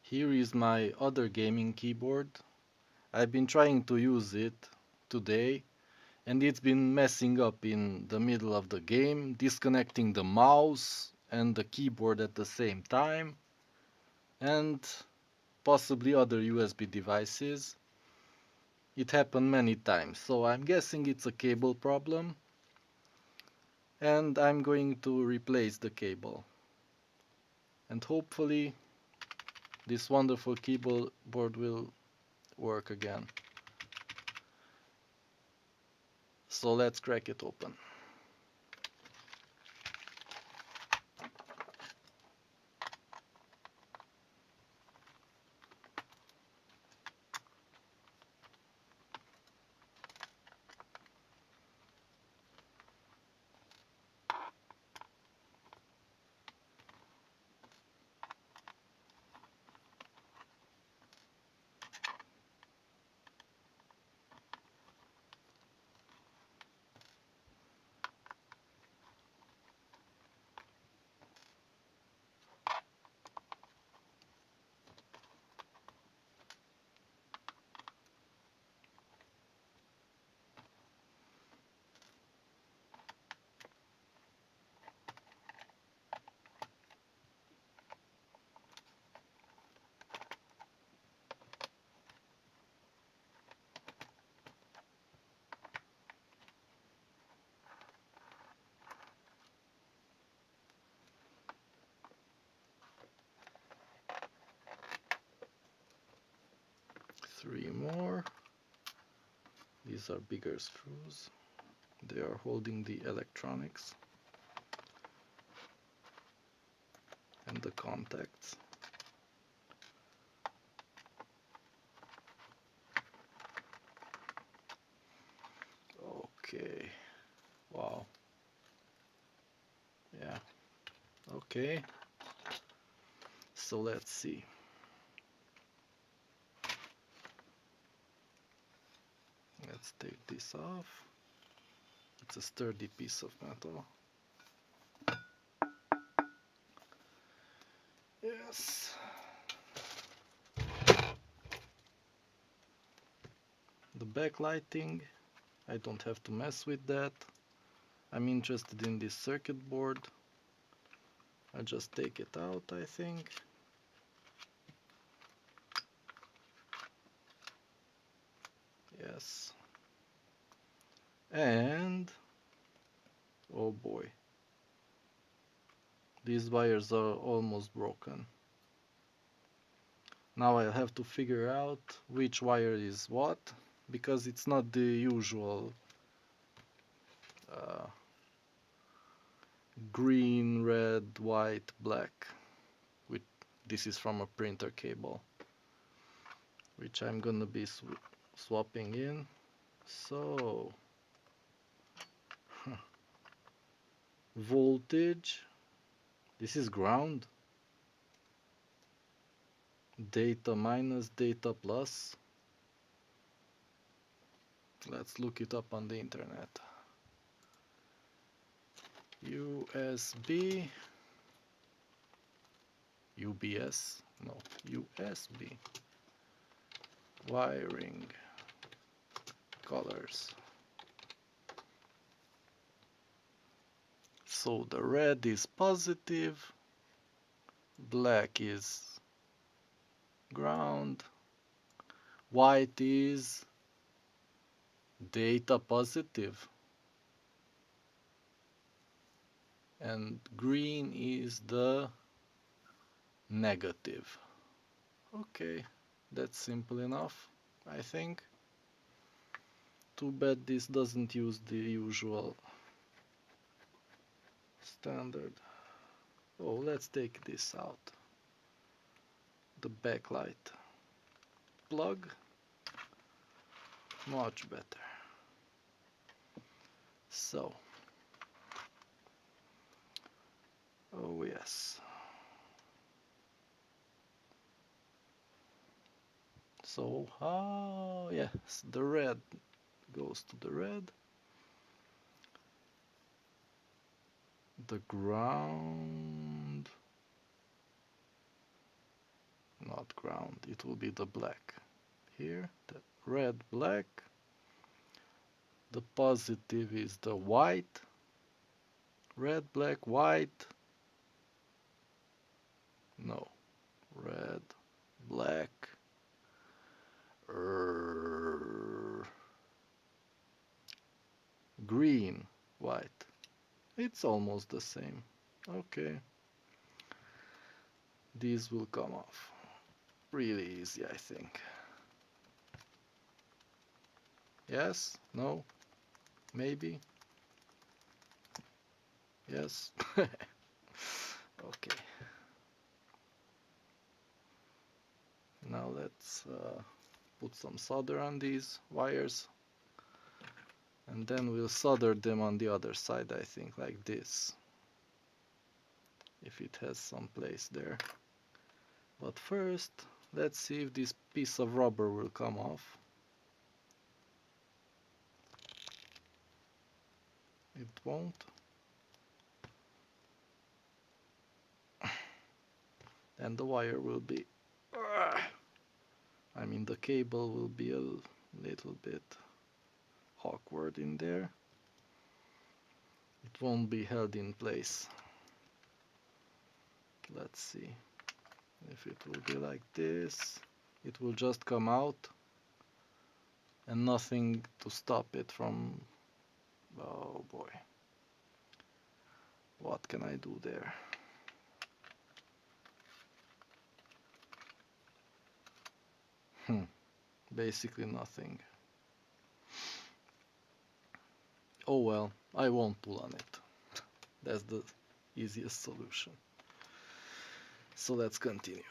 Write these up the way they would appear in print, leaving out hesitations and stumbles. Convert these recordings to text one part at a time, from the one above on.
Here is my other gaming keyboard. I've been trying to use it today and it's been messing up in the middle of the game, disconnecting the mouse and the keyboard at the same time, and possibly other USB devices. It happened many times, so I'm guessing it's a cable problem, and I'm going to replace the cable. And hopefully this wonderful keyboard will work again. So let's crack it open. Three more. These are bigger screws. They are holding the electronics and the contacts. Okay. Wow. Yeah. Okay. So let's see. Let's take this off. It's a sturdy piece of metal. Yes. The backlighting, I don't have to mess with that. I'm interested in this circuit board. I'll just take it out, I think. Yes. And, oh boy, these wires are almost broken. Now I'll have to figure out which wire is what, because it's not the usual uh, green, red, white, black. This is from a printer cable, which I'm gonna be swapping in. So, voltage, this is ground, data minus, data plus. Let's look it up on the internet. USB, UBS, no, USB, wiring, colors. So the red is positive, black is ground, white is data positive, and green is the negative. Okay, that's simple enough, I think. Too bad this doesn't use the usual standard. Oh, let's take this out. The backlight plug, much better. So, oh yes. So, yes, the red goes to the red. The ground, not not ground, it will be the black. Here, the red, black. The positive is the white. Red, black, white. No. Red, black. Green, white. It's almost the same. Okay. These will come off. Really easy, I think. Yes? No? Maybe? Yes? Okay. Now let's put some solder on these wires. And then we'll solder them on the other side, I think, like this. If it has some place there. But first, let's see if this piece of rubber will come off. It won't. And the wire will be... I mean, the cable will be a little bit awkward in there. It won't be held in place. Let's see if it will be like this. It will just come out and nothing to stop it from... Oh boy. What can I do there? Basically nothing. Oh well, I won't pull on it. That's the easiest solution. So let's continue.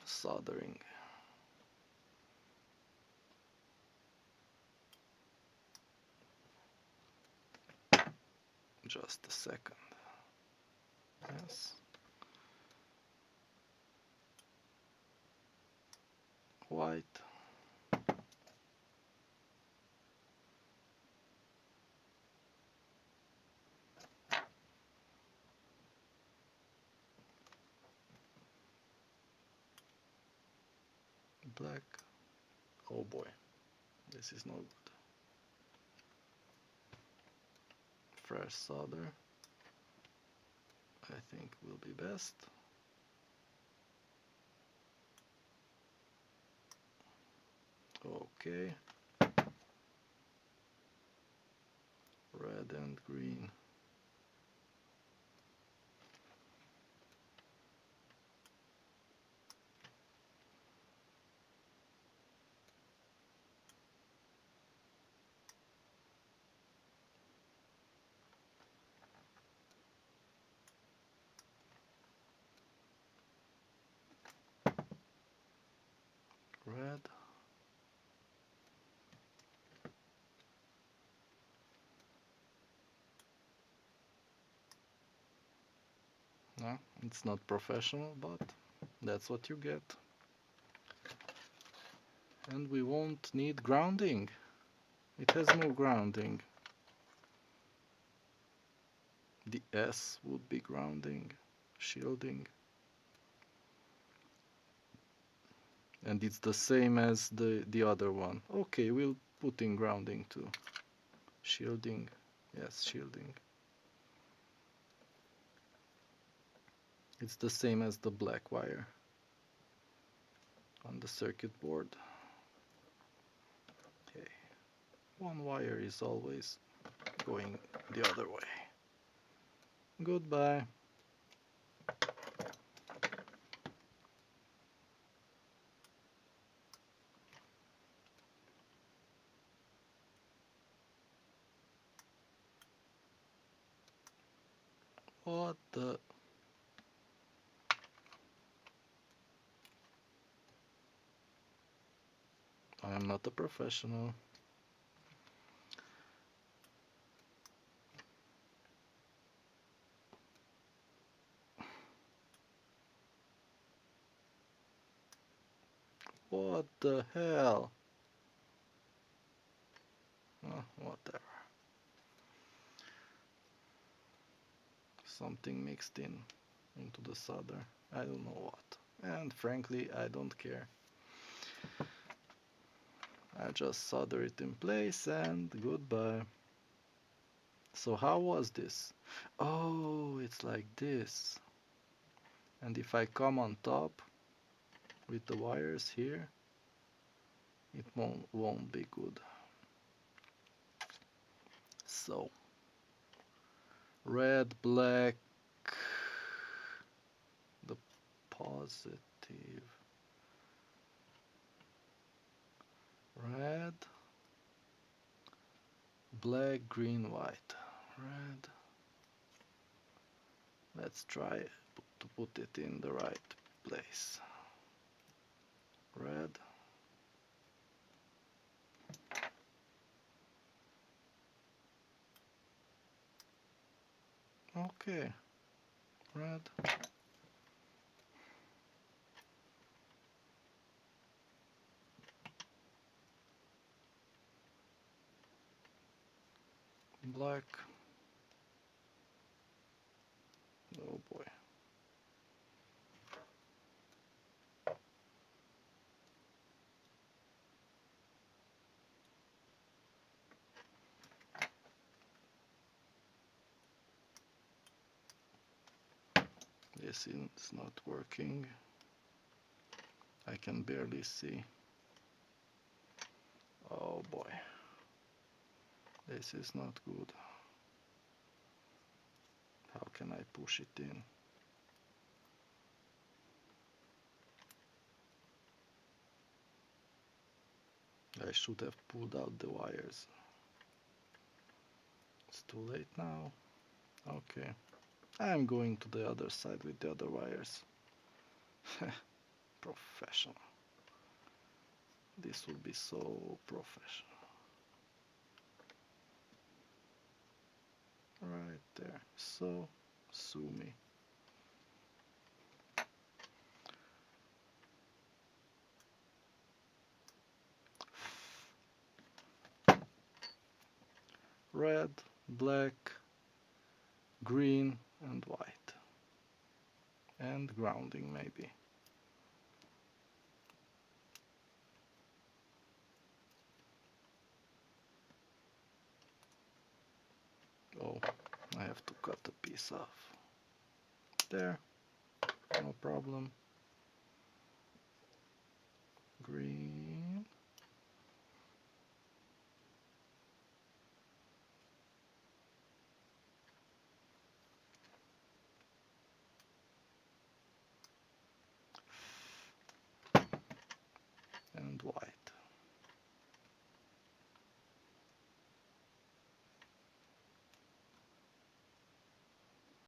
Soldering. Just a second. Yes. White. Black. Oh boy, this is no good. Fresh solder, I think, will be best. Okay. Red and green. Red. No, it's not professional, but that's what you get. And we won't need grounding. It has no grounding. The S would be grounding, shielding. And it's the same as the other one. Okay, we'll put in grounding too. Shielding. Yes, shielding. It's the same as the black wire on the circuit board. Okay. One wire is always going the other way. Goodbye. What the... I am not a professional. What the hell? Whatever. Something mixed into the solder. I don't know what. and frankly I don't care. I just solder it in place and goodbye. So how was this? Oh, it's like this. And if I come on top with the wires here, it won't be good. So red, black, the positive, red, black, green, white, red. Let's try to put it in the right place. Red. Okay, red. Black. Oh boy. This is not working. I can barely see. Oh boy. This is not good. How can I push it in? I should have pulled out the wires. It's too late now. Okay. I'm going to the other side with the other wires. Professional. This will be so professional. Right there. So, sue me. Red, black, green, and white. And grounding maybe. Oh, I have to cut a piece off. There, no problem. Green.